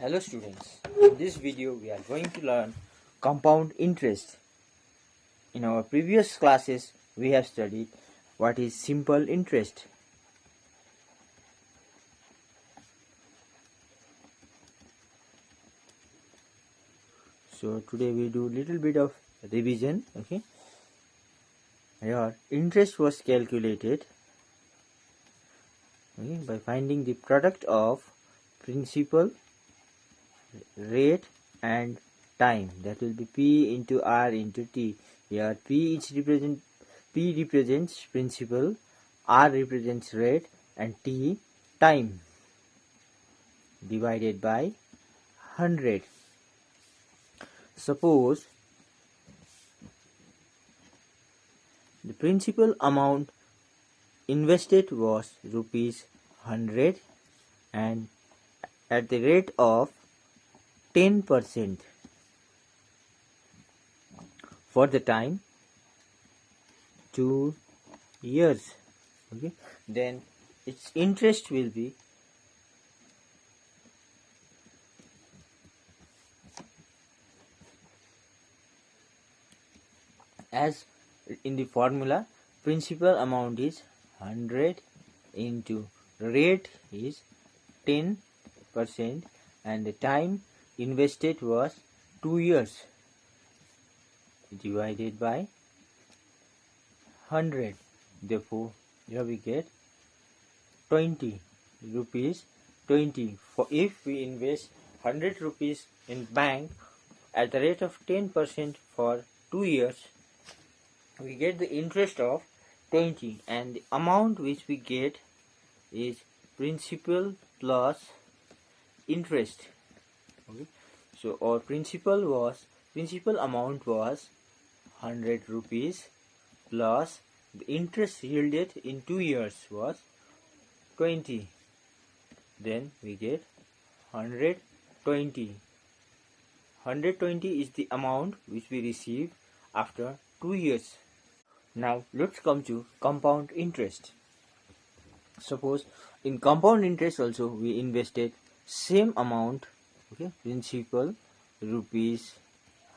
Hello students, in this video we are going to learn compound interest. In our previous classes we have studied what is simple interest. So today we do little bit of revision. Okay, here interest was calculated by finding the product of principal, rate and time, that will be P into R into T. Here P represents principal, R represents rate and T time, divided by 100. Suppose the principal amount invested was rupees 100 and at the rate of 10% for the time 2 years. Okay, then its interest will be as in the formula. Principal amount is 100 into rate is 10% and the time invested was 2 years, divided by 100. Therefore here we get 20 rupees 20. For if we invest 100 rupees in bank at the rate of 10% for 2 years, we get the interest of 20 and the amount which we get is principal plus interest. Okay, so our principal amount was 100 rupees plus the interest yielded in 2 years was 20. Then we get 120. 120 is the amount which we receive after 2 years. Now let's come to compound interest. Suppose in compound interest also we invested same amount, principal rupees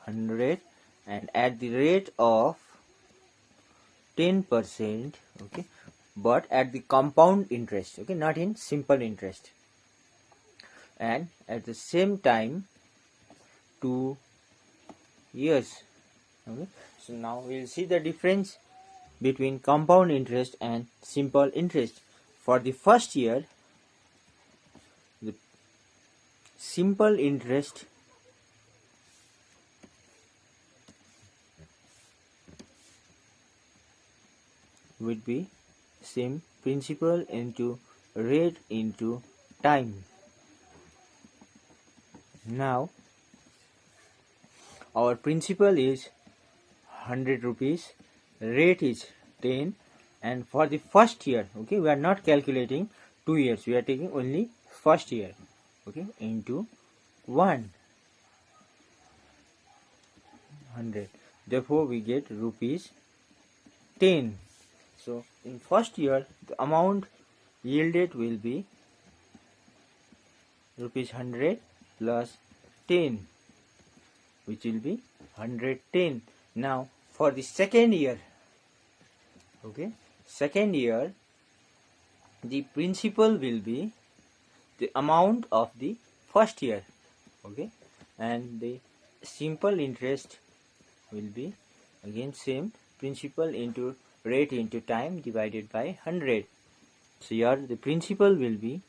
100 and at the rate of 10%, but at the compound interest, not in simple interest, and at the same time 2 years. So now we will see the difference between compound interest and simple interest. For the first year, the simple interest would be same principal into rate into time. Now our principal is 100 rupees, rate is 10, and for the first year, we are not calculating 2 years, we are taking only first year, into 100. Therefore we get rupees 10. So in first year the amount yielded will be rupees 100 plus 10, which will be 110. Now for the second year, the principal will be the amount of the first year, and the simple interest will be again same principal into rate into time divided by 100. So here the principal will be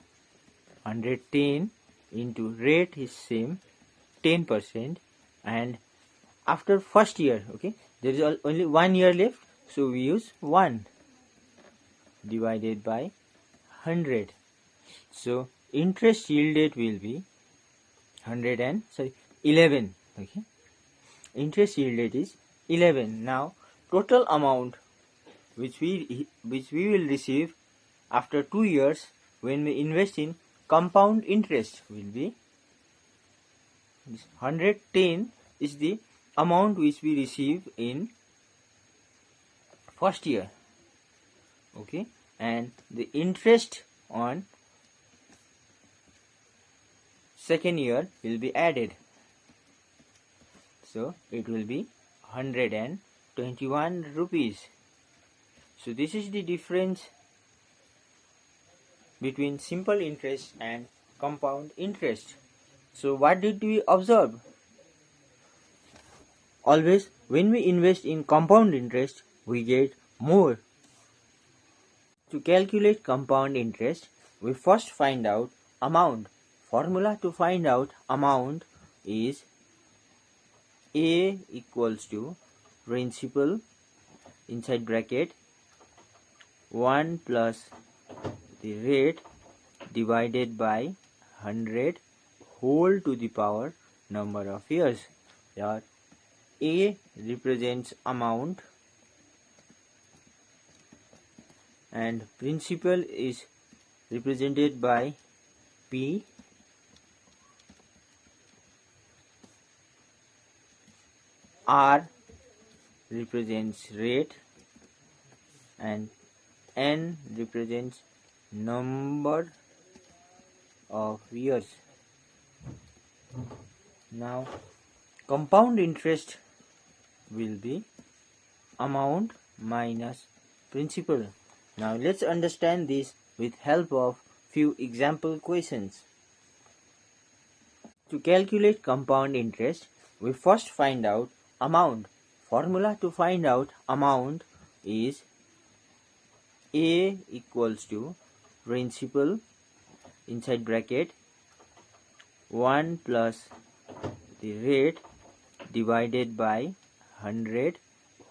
110 into rate is same 10%, and after first year, there is only 1 year left, so we use 1 divided by 100. So interest yielded will be 11. Interest yielded is 11. Now total amount which we will receive after 2 years when we invest in compound interest will be 110 is the amount which we receive in first year, and the interest on second year will be added. So it will be 121 rupees. So this is the difference between simple interest and compound interest. So what did we observe? Always when we invest in compound interest, we get more. To calculate compound interest, we first find out amount. Formula to find out amount is A equals to principal inside bracket 1 plus the rate divided by 100 whole to the power number of years. Here A represents amount and principal is represented by P. R represents rate and N represents number of years. Now compound interest will be amount minus principal. Now let's understand this with help of few example questions. To calculate compound interest, we first find out amount. Formula to find out amount is A equals to principal inside bracket 1 plus the rate divided by 100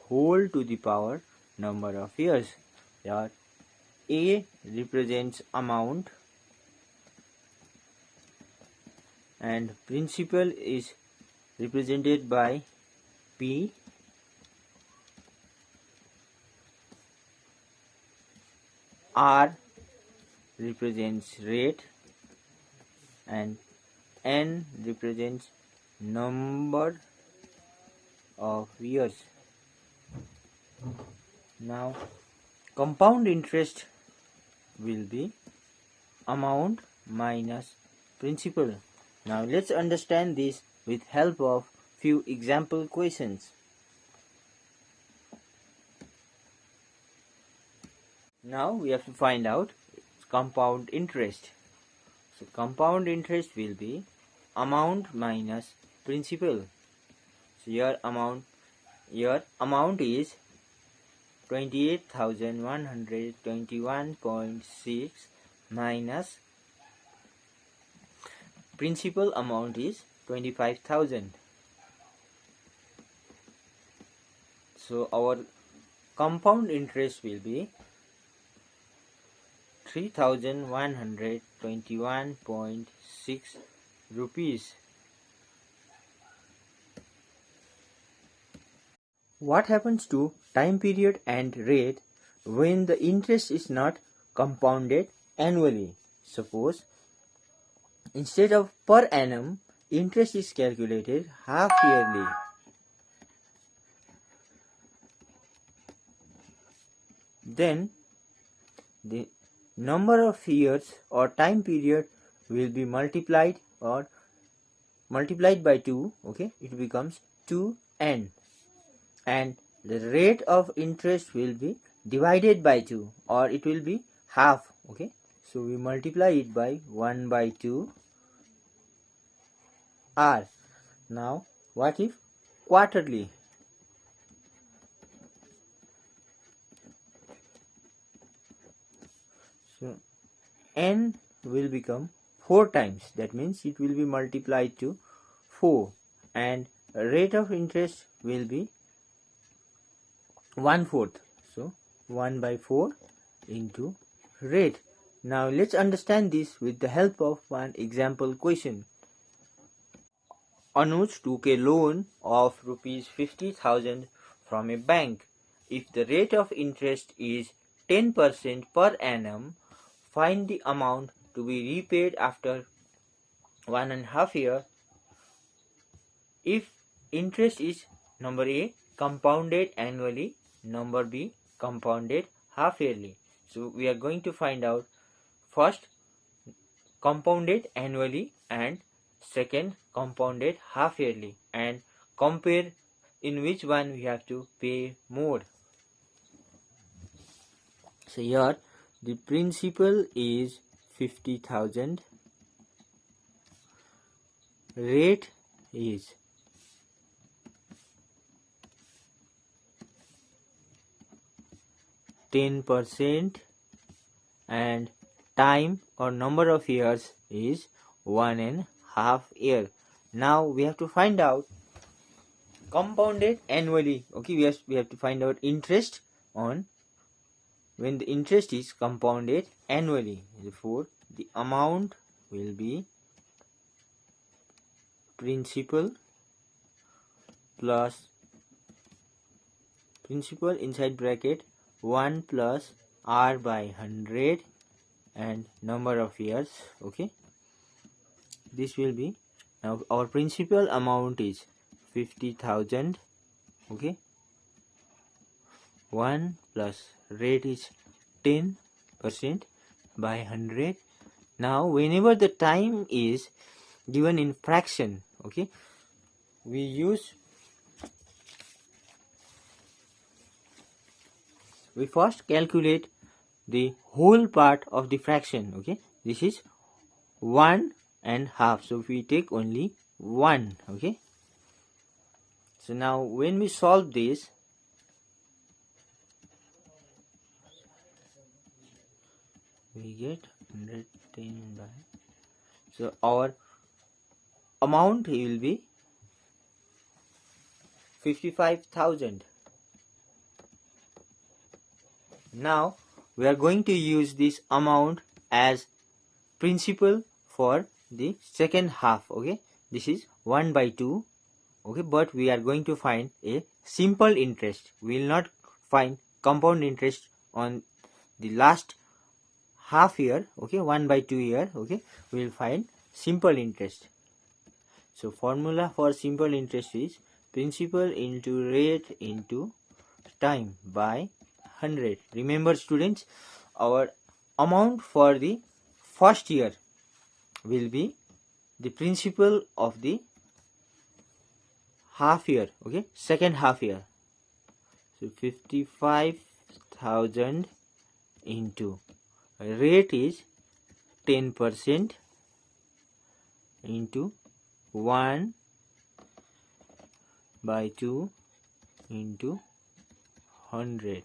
whole to the power number of years. Here A represents amount and principal is represented by P. R represents rate and N represents number of years. Now compound interest will be amount minus principal. Now let's understand this with help of few example questions. Now we have to find out compound interest. So compound interest will be amount minus principal. So your amount is 28,121.6 minus principal amount is 25,000. So our compound interest will be 3,121.6 rupees. What happens to time period and rate when the interest is not compounded annually? Suppose instead of per annum, interest is calculated half yearly. Then the number of years or time period will be multiplied by 2. Okay, it becomes 2n, and the rate of interest will be divided by 2, or it will be half. Okay, so we multiply it by 1 by 2 r. Now what if quarterly? So n will become 4 times, that means it will be multiplied to 4, and rate of interest will be 1/4. So 1 by 4 into rate. Now let's understand this with the help of one example question. Anuj took a loan of rupees 50,000 from a bank. If the rate of interest is 10% per annum, find the amount to be repaid after 1.5 years. If interest is number A compounded annually, number B compounded half yearly. So we are going to find out first compounded annually and second compounded half yearly, and compare in which one we have to pay more. So here the principal is 50,000, rate is 10%, and time or number of years is 1.5 year. Now we have to find out compounded annually. Okay, we have to find out interest on when the interest is compounded annually. Therefore the amount will be principal plus principal inside bracket 1 plus r by 100 and number of years. Okay, this will be, now our principal amount is 50,000. Okay, 1 plus rate is 10% by 100. Now whenever the time is given in fraction, okay, we first calculate the whole part of the fraction. Okay, this is 1.5, so we take only 1. Okay, so now when we solve this, we get 110 by, so our amount will be 55,000. Now we are going to use this amount as principal for the second half. Okay, this is 1 by 2. Okay, but we are going to find a simple interest. We will not find compound interest on the last half year. Okay, 1 by 2 year. Okay, we will find simple interest. So formula for simple interest is principal into rate into time by 100. Remember students, our amount for the first year will be the principal of the half year. Okay, second half year. So 55,000 into rate is 10% into 1 by 2 into 100.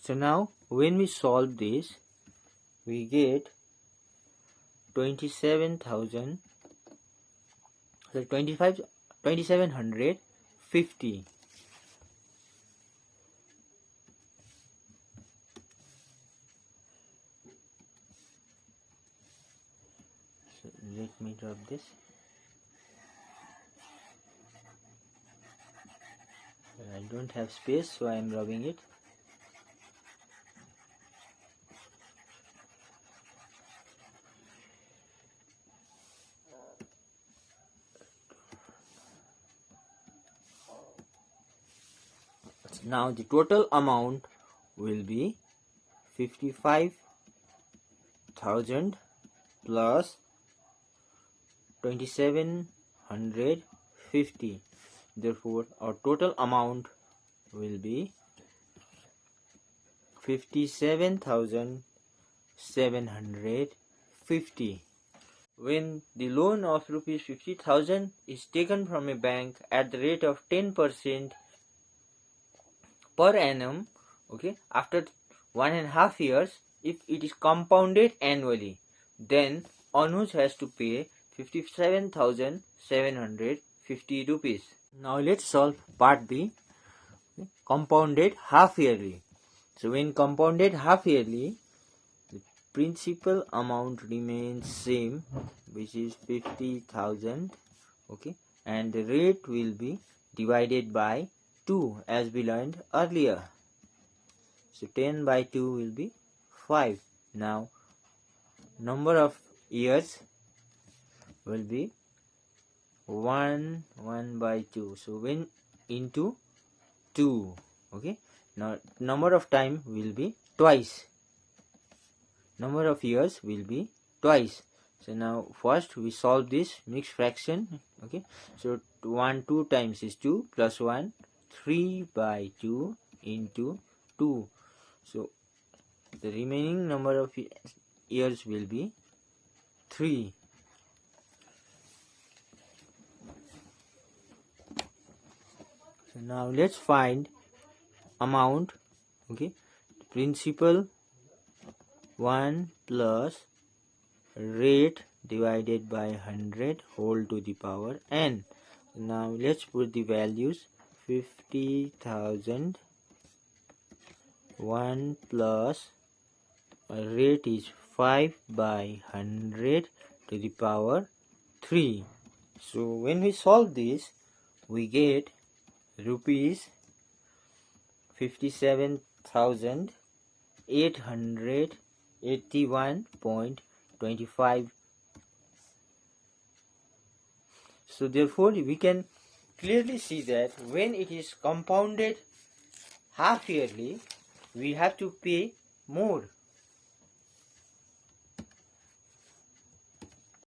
So now when we solve this, we get 27,000, so 2,750. So let me drop this. I don't have space, so I am rubbing it. Now the total amount will be 55,000 plus 2,750. Therefore our total amount will be 57,750. When the loan of rupees 50,000 is taken from a bank at the rate of 10% per annum, okay, after 1.5 years, if it is compounded annually, then Anuj has to pay 57,750 rupees. Now let's solve part B, compounded half yearly. So when compounded half yearly, the principal amount remains same, which is 50,000, okay, and the rate will be divided by 2 as we learned earlier. So 10 by 2 will be 5. Now number of years will be 1 by 2. So when into 2. Okay. Now number of time will be twice. Number of years will be twice. So now first we solve this mixed fraction. Okay. So 1 2 times is 2 plus 1 3 by 2 into 2. So the remaining number of years will be 3. So now let's find amount. Okay, principal 1 plus rate divided by 100 whole to the power n. Now let's put the values. 50,000. 1 plus rate is 5 by 100 to the power 3. So when we solve this, we get rupees 57,881.25. So therefore we can clearly see that when it is compounded half yearly, we have to pay more.